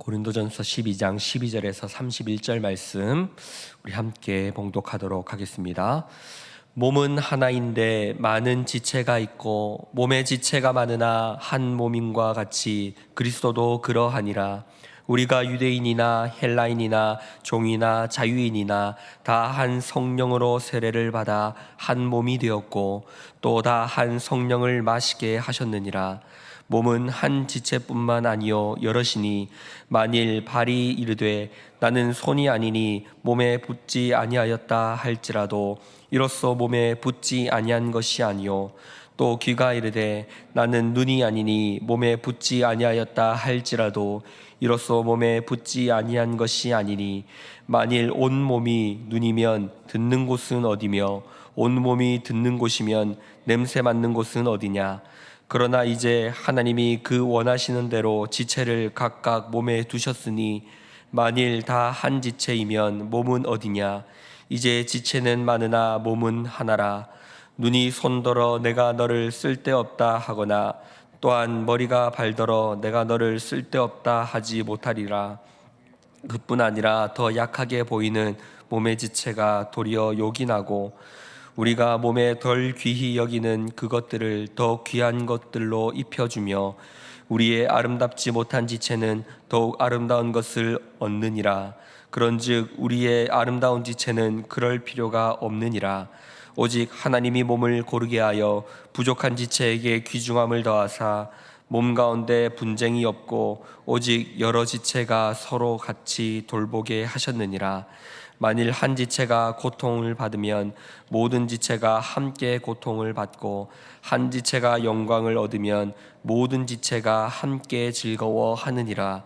고린도전서 12장 12절에서 31절 말씀 우리 함께 봉독하도록 하겠습니다. 몸은 하나인데 많은 지체가 있고 몸의 지체가 많으나 한 몸임과 같이 그리스도도 그러하니라. 우리가 유대인이나 헬라인이나 종이나 자유인이나 다 한 성령으로 세례를 받아 한 몸이 되었고 또 다 한 성령을 마시게 하셨느니라. 몸은 한 지체뿐만 아니요 여럿이니 만일 발이 이르되 나는 손이 아니니 몸에 붙지 아니하였다 할지라도 이로써 몸에 붙지 아니한 것이 아니요 또 귀가 이르되 나는 눈이 아니니 몸에 붙지 아니하였다 할지라도 이로써 몸에 붙지 아니한 것이 아니니 만일 온 몸이 눈이면 듣는 곳은 어디며 온 몸이 듣는 곳이면 냄새 맡는 곳은 어디냐. 그러나 이제 하나님이 그 원하시는 대로 지체를 각각 몸에 두셨으니 만일 다 한 지체이면 몸은 어디냐. 이제 지체는 많으나 몸은 하나라. 눈이 손더러 내가 너를 쓸데없다 하거나 또한 머리가 발더러 내가 너를 쓸데없다 하지 못하리라. 그뿐 아니라 더 약하게 보이는 몸의 지체가 도리어 욕이 나고 우리가 몸에 덜 귀히 여기는 그것들을 더 귀한 것들로 입혀주며 우리의 아름답지 못한 지체는 더욱 아름다운 것을 얻느니라. 그런즉 우리의 아름다운 지체는 그럴 필요가 없느니라. 오직 하나님이 몸을 고르게 하여 부족한 지체에게 귀중함을 더하사 몸 가운데 분쟁이 없고 오직 여러 지체가 서로 같이 돌보게 하셨느니라. 만일 한 지체가 고통을 받으면 모든 지체가 함께 고통을 받고 한 지체가 영광을 얻으면 모든 지체가 함께 즐거워하느니라.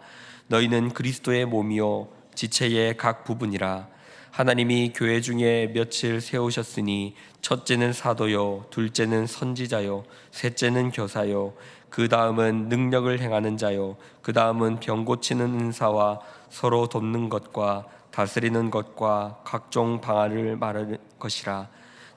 너희는 그리스도의 몸이요 지체의 각 부분이라. 하나님이 교회 중에 며칠 세우셨으니 첫째는 사도요 둘째는 선지자요 셋째는 교사요 그 다음은 능력을 행하는 자요 그 다음은 병 고치는 은사와 서로 돕는 것과 다스리는 것과 각종 방언을 말하는 것이라.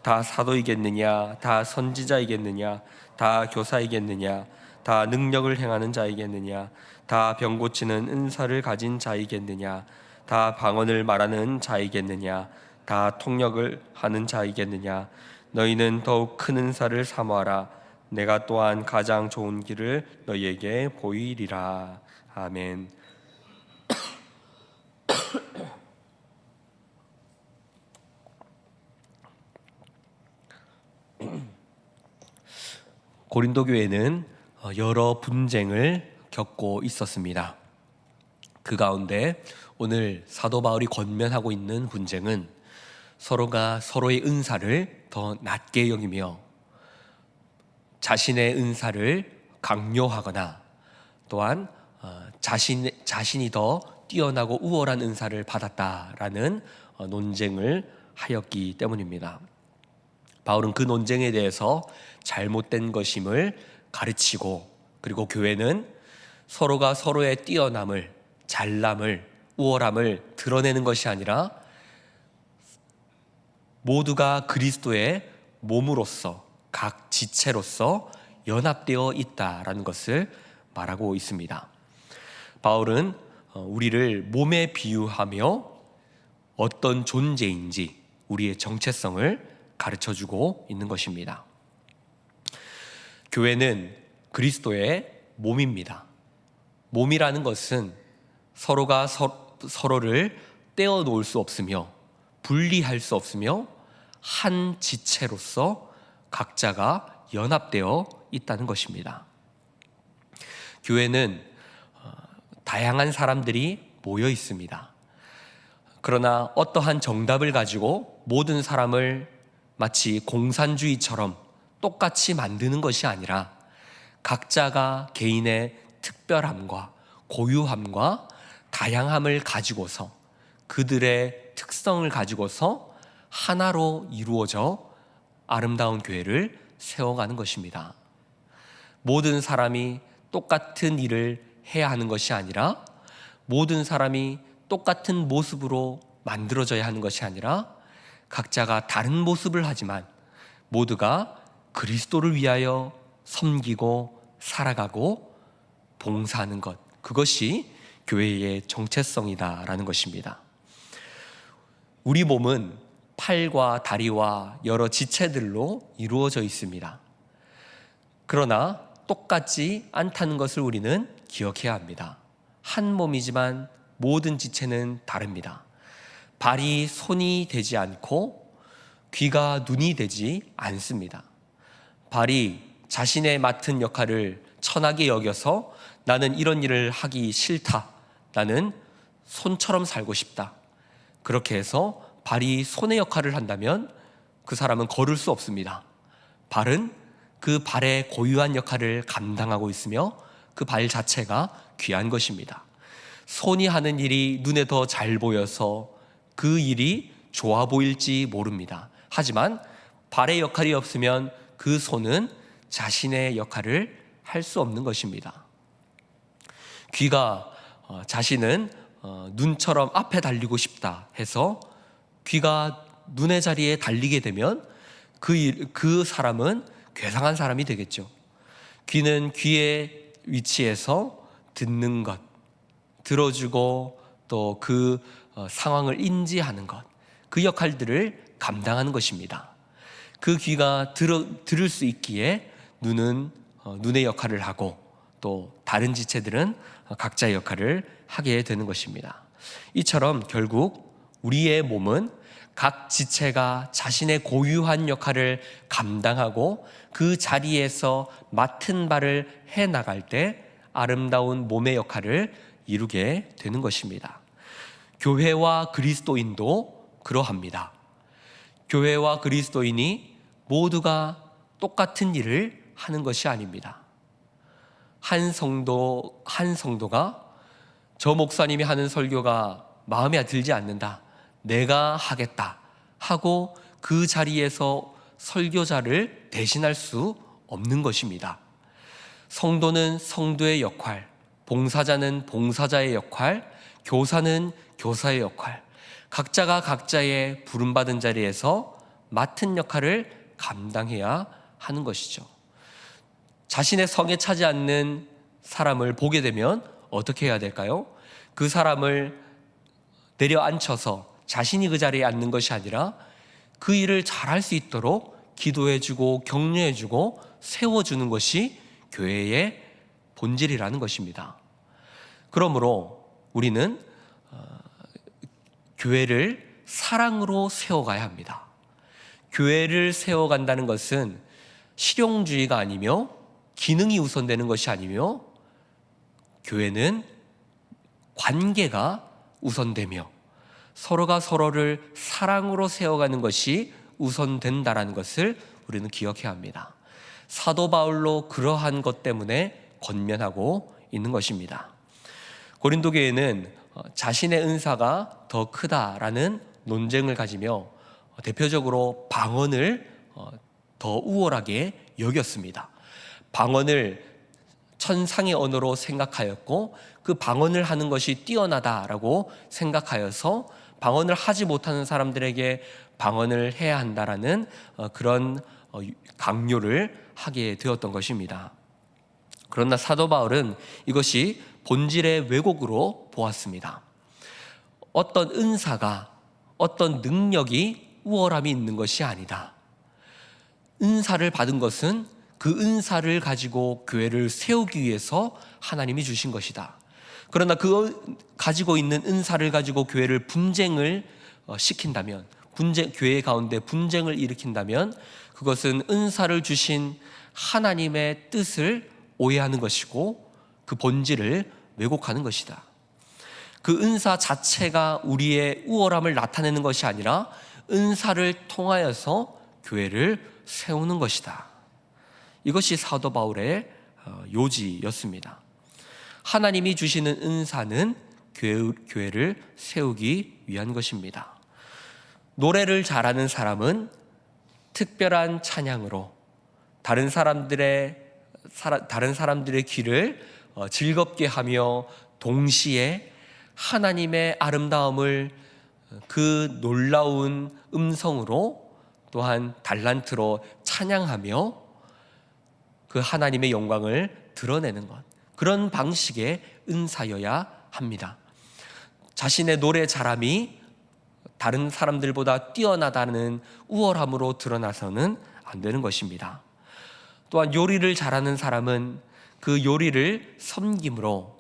다 사도이겠느냐 다 선지자이겠느냐 다 교사이겠느냐 다 능력을 행하는 자이겠느냐 다 병 고치는 은사를 가진 자이겠느냐 다 방언을 말하는 자이겠느냐 다 통역을 하는 자이겠느냐. 너희는 더욱 큰 은사를 사모하라. 내가 또한 가장 좋은 길을 너희에게 보이리라. 아멘. 고린도 교회는 여러 분쟁을 겪고 있었습니다. 그 가운데 오늘 사도 바울이 권면하고 있는 분쟁은 서로가 서로의 은사를 더 낮게 여기며 자신의 은사를 강요하거나 또한 자신이 더 뛰어나고 우월한 은사를 받았다라는 논쟁을 하였기 때문입니다. 바울은 그 논쟁에 대해서 잘못된 것임을 가르치고, 그리고 교회는 서로가 서로의 뛰어남을, 잘남을, 우월함을 드러내는 것이 아니라 모두가 그리스도의 몸으로서 각 지체로서 연합되어 있다라는 것을 말하고 있습니다. 바울은 우리를 몸에 비유하며 어떤 존재인지 우리의 정체성을 가르쳐주고 있는 것입니다. 교회는 그리스도의 몸입니다. 몸이라는 것은 서로가 서로를 떼어놓을 수 없으며 분리할 수 없으며 한 지체로서 각자가 연합되어 있다는 것입니다. 교회는 다양한 사람들이 모여 있습니다. 그러나 어떠한 정답을 가지고 모든 사람을 마치 공산주의처럼 똑같이 만드는 것이 아니라 각자가 개인의 특별함과 고유함과 다양함을 가지고서 그들의 특성을 가지고서 하나로 이루어져 아름다운 교회를 세워가는 것입니다. 모든 사람이 똑같은 일을 해야 하는 것이 아니라 모든 사람이 똑같은 모습으로 만들어져야 하는 것이 아니라 각자가 다른 모습을 하지만 모두가 그리스도를 위하여 섬기고 살아가고 봉사하는 것, 그것이 교회의 정체성이다라는 것입니다. 우리 몸은 팔과 다리와 여러 지체들로 이루어져 있습니다. 그러나 똑같지 않다는 것을 우리는 기억해야 합니다. 한 몸이지만 모든 지체는 다릅니다. 발이 손이 되지 않고 귀가 눈이 되지 않습니다. 발이 자신의 맡은 역할을 천하게 여겨서 나는 이런 일을 하기 싫다. 나는 손처럼 살고 싶다. 그렇게 해서 발이 손의 역할을 한다면 그 사람은 걸을 수 없습니다. 발은 그 발의 고유한 역할을 감당하고 있으며 그 발 자체가 귀한 것입니다. 손이 하는 일이 눈에 더 잘 보여서 그 일이 좋아 보일지 모릅니다. 하지만 발의 역할이 없으면 그 손은 자신의 역할을 할 수 없는 것입니다. 귀가 자신은 눈처럼 앞에 달리고 싶다 해서 귀가 눈의 자리에 달리게 되면 그 사람은 괴상한 사람이 되겠죠. 귀는 귀의 위치에서 듣는 것, 들어주고 또 그 상황을 인지하는 것, 그 역할들을 감당하는 것입니다. 그 귀가 들을 수 있기에 눈은 눈의 역할을 하고 또 다른 지체들은 각자의 역할을 하게 되는 것입니다. 이처럼 결국 우리의 몸은 각 지체가 자신의 고유한 역할을 감당하고 그 자리에서 맡은 바를 해나갈 때 아름다운 몸의 역할을 이루게 되는 것입니다. 교회와 그리스도인도 그러합니다. 교회와 그리스도인이 모두가 똑같은 일을 하는 것이 아닙니다. 한 성도가 저 목사님이 하는 설교가 마음에 들지 않는다, 내가 하겠다 하고 그 자리에서 설교자를 대신할 수 없는 것입니다. 성도는 성도의 역할, 봉사자는 봉사자의 역할, 교사는 교사의 역할, 각자가 각자의 부름받은 자리에서 맡은 역할을 감당해야 하는 것이죠. 자신의 성에 차지 않는 사람을 보게 되면 어떻게 해야 될까요? 그 사람을 내려앉혀서 자신이 그 자리에 앉는 것이 아니라 그 일을 잘할 수 있도록 기도해주고 격려해주고 세워주는 것이 교회의 본질이라는 것입니다. 그러므로 우리는 교회를 사랑으로 세워가야 합니다. 교회를 세워간다는 것은 실용주의가 아니며 기능이 우선되는 것이 아니며 교회는 관계가 우선되며 서로가 서로를 사랑으로 세워가는 것이 우선된다는 것을 우리는 기억해야 합니다. 사도 바울로 그러한 것 때문에 권면하고 있는 것입니다. 고린도 교회는 자신의 은사가 더 크다라는 논쟁을 가지며 대표적으로 방언을 더 우월하게 여겼습니다. 방언을 천상의 언어로 생각하였고 그 방언을 하는 것이 뛰어나다라고 생각하여서 방언을 하지 못하는 사람들에게 방언을 해야 한다라는 그런 강요를 하게 되었던 것입니다. 그러나 사도 바울은 이것이 본질의 왜곡으로 보았습니다. 어떤 은사가, 어떤 능력이 우월함이 있는 것이 아니다. 은사를 받은 것은 그 은사를 가지고 교회를 세우기 위해서 하나님이 주신 것이다. 그러나 그 가지고 있는 은사를 가지고 교회를 분쟁을 시킨다면, 교회 가운데 분쟁을 일으킨다면 그것은 은사를 주신 하나님의 뜻을 오해하는 것이고 그 본질을 왜곡하는 것이다. 그 은사 자체가 우리의 우월함을 나타내는 것이 아니라 은사를 통하여서 교회를 세우는 것이다. 이것이 사도 바울의 요지였습니다. 하나님이 주시는 은사는 교회를 세우기 위한 것입니다. 노래를 잘하는 사람은 특별한 찬양으로 다른 사람들의 귀를 즐겁게 하며 동시에 하나님의 아름다움을 그 놀라운 음성으로 또한 달란트로 찬양하며 그 하나님의 영광을 드러내는 것, 그런 방식의 은사여야 합니다. 자신의 노래 잘함이 다른 사람들보다 뛰어나다는 우월함으로 드러나서는 안 되는 것입니다. 또한 요리를 잘하는 사람은 그 요리를 섬김으로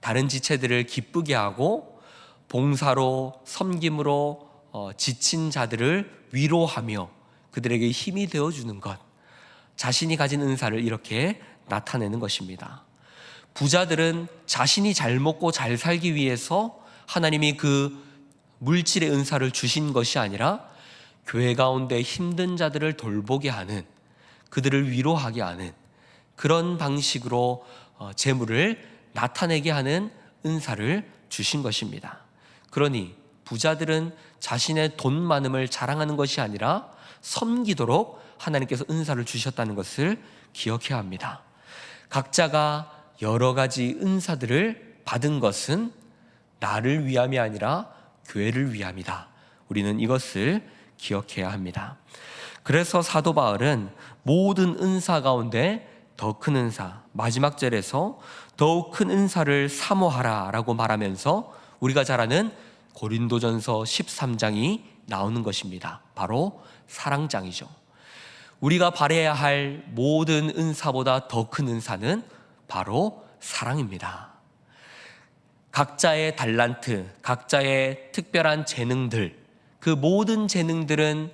다른 지체들을 기쁘게 하고, 봉사로 섬김으로 지친 자들을 위로하며 그들에게 힘이 되어주는 것, 자신이 가진 은사를 이렇게 나타내는 것입니다. 부자들은 자신이 잘 먹고 잘 살기 위해서 하나님이 그 물질의 은사를 주신 것이 아니라 교회 가운데 힘든 자들을 돌보게 하는, 그들을 위로하게 하는 그런 방식으로 재물을 나타내게 하는 은사를 주신 것입니다. 그러니 부자들은 자신의 돈 많음을 자랑하는 것이 아니라 섬기도록 하나님께서 은사를 주셨다는 것을 기억해야 합니다. 각자가 여러 가지 은사들을 받은 것은 나를 위함이 아니라 교회를 위함이다. 우리는 이것을 기억해야 합니다. 그래서 사도 바울은 모든 은사 가운데 더 큰 은사, 마지막 절에서 더욱 큰 은사를 사모하라 라고 말하면서 우리가 잘 아는 고린도전서 13장이 나오는 것입니다. 바로 사랑장이죠. 우리가 발휘해야 할 모든 은사보다 더 큰 은사는 바로 사랑입니다. 각자의 달란트, 각자의 특별한 재능들, 그 모든 재능들은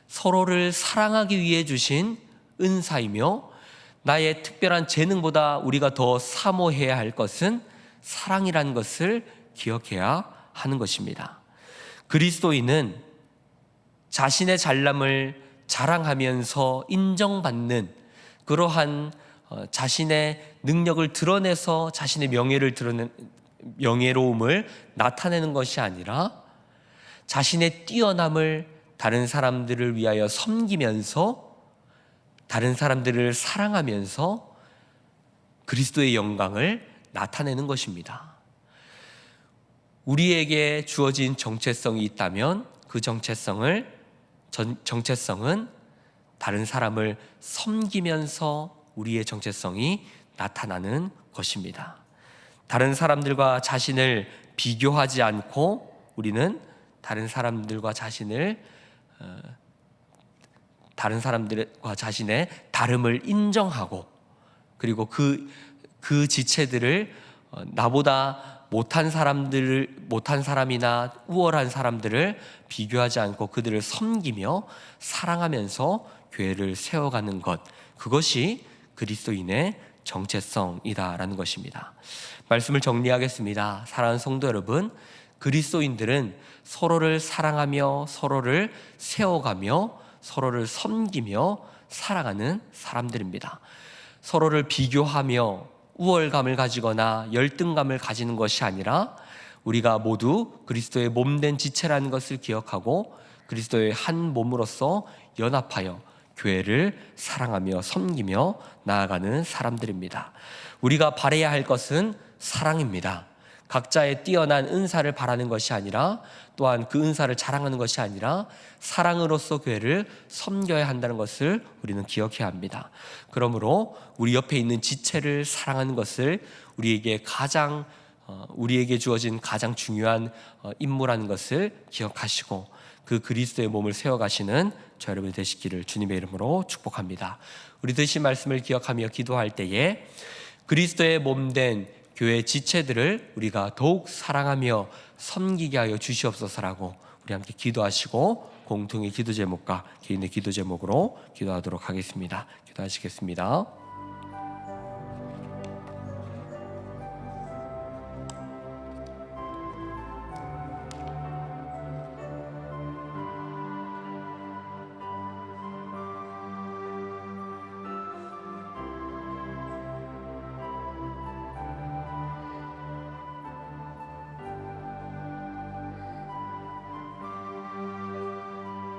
서로를 사랑하기 위해 주신 은사이며, 나의 특별한 재능보다 우리가 더 사모해야 할 것은 사랑이라는 것을 기억해야 하는 것입니다. 그리스도인은 자신의 잘남을 자랑하면서 인정받는 그러한 자신의 능력을 드러내서 자신의 명예로움을 나타내는 것이 아니라 자신의 뛰어남을 다른 사람들을 위하여 섬기면서, 다른 사람들을 사랑하면서 그리스도의 영광을 나타내는 것입니다. 우리에게 주어진 정체성이 있다면 그 정체성은 다른 사람을 섬기면서 우리의 정체성이 나타나는 것입니다. 다른 사람들과 자신을 비교하지 않고 우리는 다른 사람들과 자신의 다름을 인정하고, 그리고 그 지체들을 나보다 못한 사람이나 우월한 사람들을 비교하지 않고 그들을 섬기며 사랑하면서 교회를 세워가는 것, 그것이 그리스도인의 정체성이다라는 것입니다. 말씀을 정리하겠습니다. 사랑하는 성도 여러분, 그리스도인들은 서로를 사랑하며 서로를 세워가며 서로를 섬기며 살아가는 사람들입니다. 서로를 비교하며 우월감을 가지거나 열등감을 가지는 것이 아니라 우리가 모두 그리스도의 몸된 지체라는 것을 기억하고 그리스도의 한 몸으로서 연합하여 교회를 사랑하며 섬기며 나아가는 사람들입니다. 우리가 바라야 할 것은 사랑입니다. 각자의 뛰어난 은사를 바라는 것이 아니라, 또한 그 은사를 자랑하는 것이 아니라 사랑으로서 교회를 섬겨야 한다는 것을 우리는 기억해야 합니다. 그러므로 우리 옆에 있는 지체를 사랑하는 것을 우리에게 주어진 가장 중요한 임무라는 것을 기억하시고 그 그리스도의 몸을 세워가시는 저 여러분이 되시기를 주님의 이름으로 축복합니다. 우리 드신 말씀을 기억하며 기도할 때에 그리스도의 몸된 교회 지체들을 우리가 더욱 사랑하며 섬기게 하여 주시옵소서라고 우리 함께 기도하시고 공통의 기도 제목과 개인의 기도 제목으로 기도하도록 하겠습니다. 기도하시겠습니다.